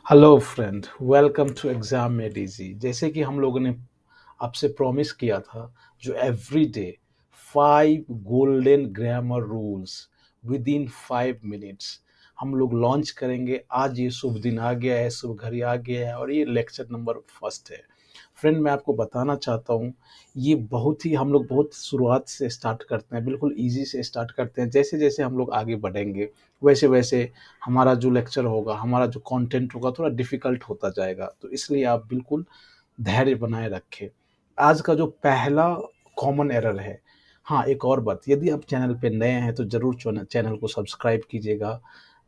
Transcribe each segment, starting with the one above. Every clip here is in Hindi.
Hello friend, welcome to exam made easy. जैसे कि हम लोगों ने आपसे प्रॉमिस किया था, जो every day 5 golden grammar rules with in 5 minutes हम लोग लॉन्च करेंगे। आज ये शुभ दिन आ गया है, शुभ घड़ी आ गया है और ये लेक्चर नंबर फर्स्ट है। फ्रेंड, मैं आपको बताना चाहता हूँ, ये बहुत ही हम लोग बहुत शुरुआत से स्टार्ट करते हैं, बिल्कुल इजी से स्टार्ट करते हैं। जैसे जैसे हम लोग आगे बढ़ेंगे वैसे वैसे हमारा जो लेक्चर होगा, हमारा जो कंटेंट होगा, थोड़ा डिफिकल्ट होता जाएगा। तो इसलिए आप बिल्कुल धैर्य बनाए रखें। आज का जो पहला कॉमन एरर है, हाँ एक और बात, यदि आप चैनल पे नए हैं तो ज़रूर चैनल को सब्सक्राइब कीजिएगा,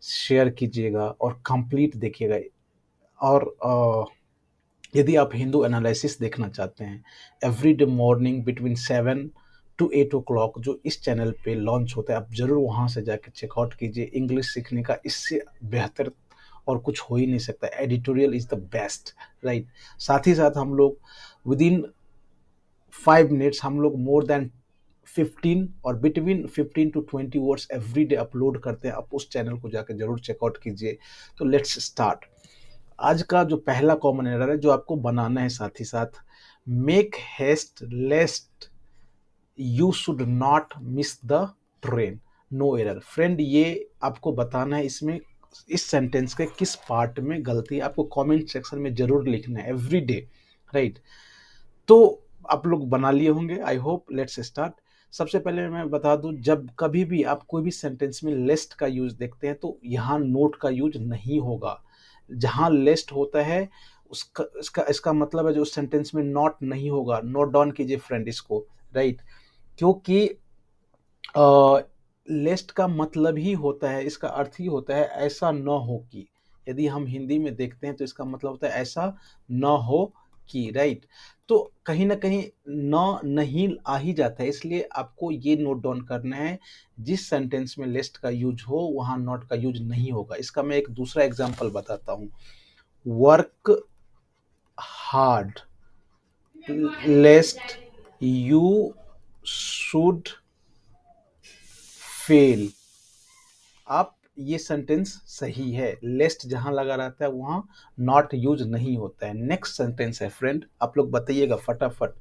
शेयर कीजिएगा और कंप्लीट देखिएगा। और यदि आप हिंदू एनालिसिस देखना चाहते हैं, every day morning between 7 to 8 o'clock जो इस चैनल पे लॉन्च होता है, आप ज़रूर वहाँ से जाकर चेकआउट कीजिए। इंग्लिश सीखने का इससे बेहतर और कुछ हो ही नहीं सकता। Editorial is the best, right. साथ ही साथ हम लोग विद इन 5 मिनट्स हम लोग मोर देन 15 और between 15 to 20 words every day upload करते हैं। आप उस चैनल को जाकर जरूर चेकआउट कीजिए। तो लेट्स स्टार्ट। आज का जो पहला कॉमन एरर है जो आपको बनाना है, साथ ही साथ, make haste lest you should not miss the train. No error. Friend, ये आपको बताना है इसमें इस सेंटेंस के किस पार्ट में गलती है, आपको कमेंट सेक्शन में जरूर लिखना है एवरी डे, राइट। तो आप लोग बना लिए होंगे, आई होप। Let's start. सबसे पहले मैं बता दूं, जब कभी भी आप कोई भी सेंटेंस में लेस्ट का यूज देखते हैं तो यहाँ नोट का यूज नहीं होगा। जहाँ लेस्ट होता है उसका इसका इसका मतलब है जो उस सेंटेंस में नॉट नहीं होगा। नोट डाउन कीजिए फ्रेंड इसको, राइट। क्योंकि लेस्ट का मतलब ही होता है, इसका अर्थ ही होता है ऐसा न हो कि। यदि हम हिंदी में देखते हैं तो इसका मतलब होता है ऐसा न हो कि, राइट। तो कहीं ना कहीं न नहीं आ ही जाता है, इसलिए आपको ये नोट डाउन करना है, जिस सेंटेंस में लेस्ट का यूज हो वहां नॉट का यूज नहीं होगा। इसका मैं एक दूसरा एग्जांपल बताता हूँ। Work hard लेस्ट you should fail. आप ये सेंटेंस सही है, लेस्ट जहां लगा रहता है वहां नॉट यूज नहीं होता है। नेक्स्ट सेंटेंस है फ्रेंड, आप लोग बताइएगा फटाफट।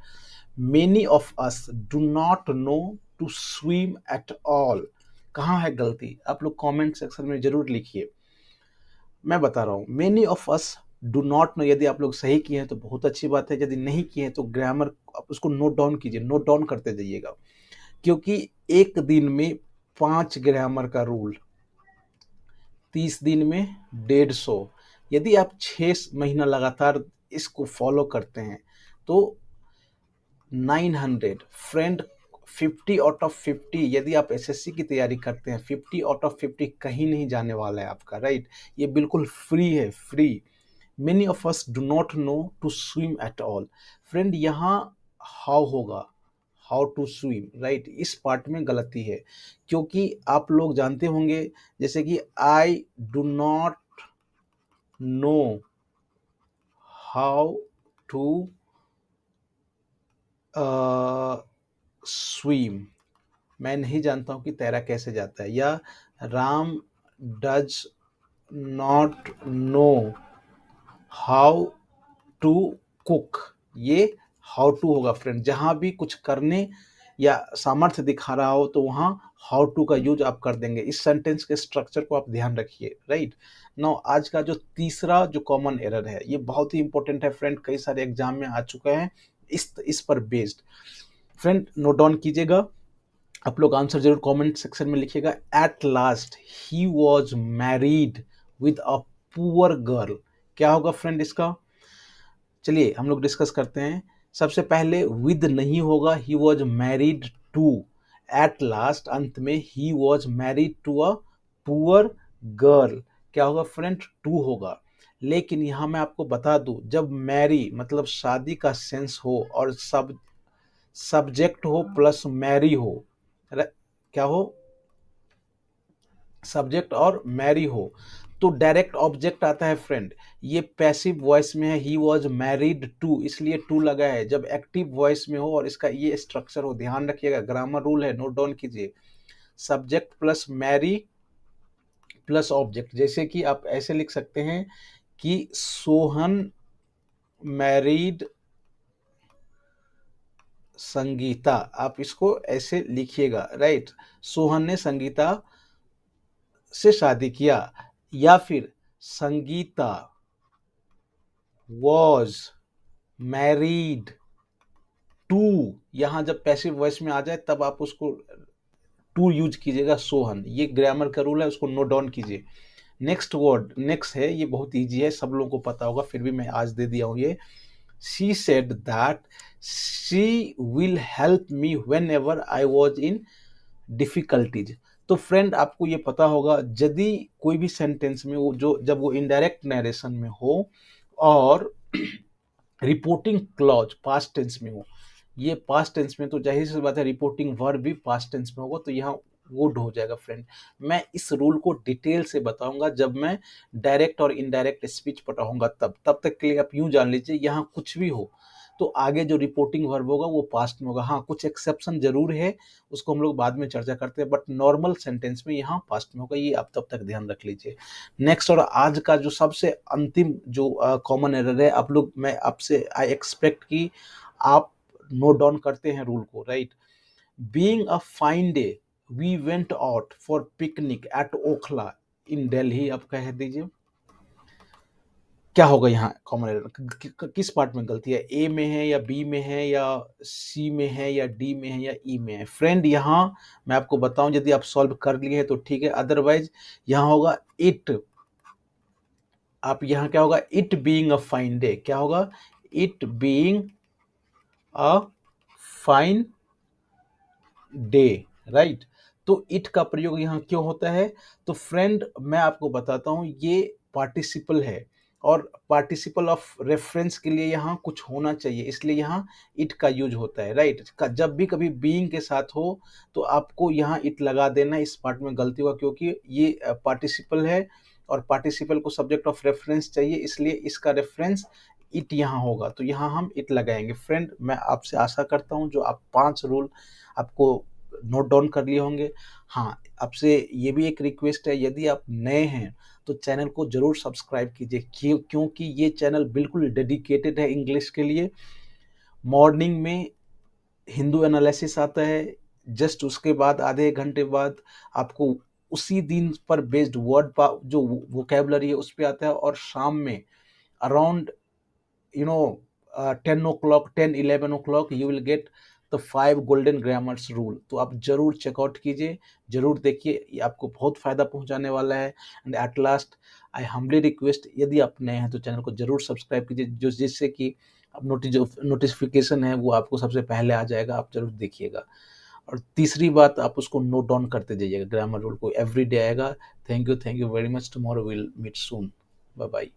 Many of us do not know to swim at all. कहाँ है गलती, आप लोग कमेंट सेक्शन में जरूर लिखिए। मैं बता रहा हूँ, many of us do not no. यदि आप लोग सही किए हैं तो बहुत अच्छी बात है, यदि नहीं किए हैं तो ग्रामर आप उसको नोट डाउन कीजिए, नोट डाउन करते जाइएगा। क्योंकि एक दिन में 5 ग्रामर का रूल, 30 दिन में 150। यदि आप 6 महीना लगातार इसको फॉलो करते हैं तो 900। फ्रेंड, 50 आउट ऑफ 50, यदि आप एसएससी की तैयारी करते हैं 50 आउट ऑफ 50 कहीं नहीं जाने वाला है आपका, राइट। ये बिल्कुल फ्री है, free. Many of us do not know to swim at all. Friend, यहाँ हाउ होगा, हाउ टू स्विम, राइट। इस पार्ट में गलती है, क्योंकि आप लोग जानते होंगे जैसे कि I do not know how to swim. मैं नहीं जानता हूं कि तैरा कैसे जाता है। या Ram does not know how to cook. ये हाउ टू होगा फ्रेंड। जहां भी कुछ करने या सामर्थ्य दिखा रहा हो तो वहां हाउ टू का यूज आप कर देंगे। इस सेंटेंस के स्ट्रक्चर को आप ध्यान रखिए, राइट। नाउ आज का जो तीसरा जो कॉमन एरर है, ये बहुत ही इंपॉर्टेंट है फ्रेंड, कई सारे एग्जाम में आ चुका है इस पर बेस्ड। फ्रेंड, नोट डाउन कीजिएगा, आप लोग आंसर जरूर कमेंट सेक्शन में लिखिएगा। At last he was married with a poor girl. क्या होगा फ्रेंड इसका, चलिए हम लोग डिस्कस करते हैं। सबसे पहले विद नहीं होगा, he was married to. At last अंत में he was married to a poor girl. क्या होगा फ्रेंड, टू होगा। लेकिन यहां मैं आपको बता दूं, जब मैरी मतलब शादी का सेंस हो और सब्जेक्ट हो प्लस मैरी हो, क्या हो, सब्जेक्ट और मैरी हो, तो डायरेक्ट ऑब्जेक्ट आता है फ्रेंड। ये पैसिव वॉइस में है, ही वॉज मैरिड टू, इसलिए टू लगा है। जब एक्टिव वॉइस में हो और इसका ये स्ट्रक्चर हो, ध्यान रखिएगा, ग्रामर रूल है, नोट डाउन कीजिए। Subject plus Mary plus object. जैसे कि आप ऐसे लिख सकते हैं कि सोहन मैरिड संगीता, आप इसको ऐसे लिखिएगा, राइट। सोहन ने संगीता से शादी किया, या फिर संगीता वॉज मैरिड टू, यहां जब पैसिव वॉइस में आ जाए तब आप उसको टू यूज कीजिएगा, सोहन। ये ग्रामर का रूल है, उसको नोट डाउन कीजिए। नेक्स्ट वर्ड, नेक्स्ट है, ये बहुत इजी है, सब लोगों को पता होगा, फिर भी मैं आज दे दिया हूं ये। She said that she will help me when ever I was in difficulties. तो फ्रेंड, आपको ये पता होगा, यदि कोई भी सेंटेंस में वो जो जब वो इनडायरेक्ट नरेशन में हो और रिपोर्टिंग क्लॉज पास्ट टेंस में हो, ये पास्ट टेंस में, तो जाहिर सी बात है रिपोर्टिंग वर्ब भी पास्ट टेंस में होगा, तो यहाँ वुड हो जाएगा फ्रेंड। मैं इस रूल को डिटेल से बताऊंगा जब मैं डायरेक्ट और इनडायरेक्ट स्पीच पढ़ाऊंगा, तब तक के लिए आप यूं जान लीजिए, यहाँ कुछ भी हो तो आगे जो रिपोर्टिंग वर्ब होगा वो पास्ट में होगा। हाँ, कुछ एक्सेप्शन जरूर है, उसको हम लोग बाद में चर्चा करते हैं, बट नॉर्मल सेंटेंस में यहाँ पास्ट में होगा, ये आप तब तक ध्यान रख लीजिए। नेक्स्ट, और आज का जो सबसे अंतिम जो कॉमन एरर है, आप लोग, मैं आपसे आई एक्सपेक्ट कि आप नोट डाउन करते हैं रूल को, right. Being a fine day we went out for picnic at Okhla in Delhi, आप कह दीजिए क्या होगा यहाँ कॉमन एरर, किस पार्ट में गलती है, ए में है या बी में है या सी में है या डी में है या ई में है। फ्रेंड, यहाँ मैं आपको बताऊं, यदि आप सॉल्व कर लिए हैं तो ठीक है, अदरवाइज यहाँ होगा इट, आप यहाँ क्या होगा, it being a fine day, क्या होगा, it being a fine day, right. तो इट का प्रयोग यहाँ क्यों होता है, तो फ्रेंड मैं आपको बताता हूँ, ये पार्टिसिपल है और पार्टिसिपल ऑफ रेफरेंस के लिए यहाँ कुछ होना चाहिए, इसलिए यहाँ इट का यूज होता है, राइट। जब भी कभी बीइंग के साथ हो तो आपको यहाँ इट लगा देना, इस पार्ट में गलती हुआ क्योंकि ये पार्टिसिपल है और पार्टिसिपल को सब्जेक्ट ऑफ रेफरेंस चाहिए, इसलिए इसका रेफरेंस इट यहाँ होगा, तो यहाँ हम इट लगाएंगे। फ्रेंड, मैं आपसे आशा करता हूँ जो आप 5 रूल आपको नोट डाउन कर लिए होंगे। हाँ, आपसे ये भी एक रिक्वेस्ट है, यदि आप नए हैं तो चैनल को जरूर सब्सक्राइब कीजिए, क्योंकि ये चैनल बिल्कुल डेडिकेटेड है इंग्लिश के लिए। मॉर्निंग में हिंदू एनालिसिस आता है, जस्ट उसके बाद आधे घंटे बाद आपको उसी दिन पर बेस्ड वर्ड जो वोकेबलरी है उस पर आता है, और शाम में around 10 o'clock, 10-11 o'clock you will get the 5 golden grammars rule। तो आप जरूर चेकआउट कीजिए, जरूर देखिए, ये आपको बहुत फायदा पहुंचाने वाला है। And at last I humbly request, यदि आप नए हैं तो चैनल को जरूर सब्सक्राइब कीजिए, जो जिससे कि अब नोटिफिकेशन है वो आपको सबसे पहले आ जाएगा, आप जरूर देखिएगा। और तीसरी बात, आप उसको नोट डाउन करते जाइएगा, ग्रामर रूल को एवरी डे आएगा। Thank you very much, tomorrow will meet soon, bye bye.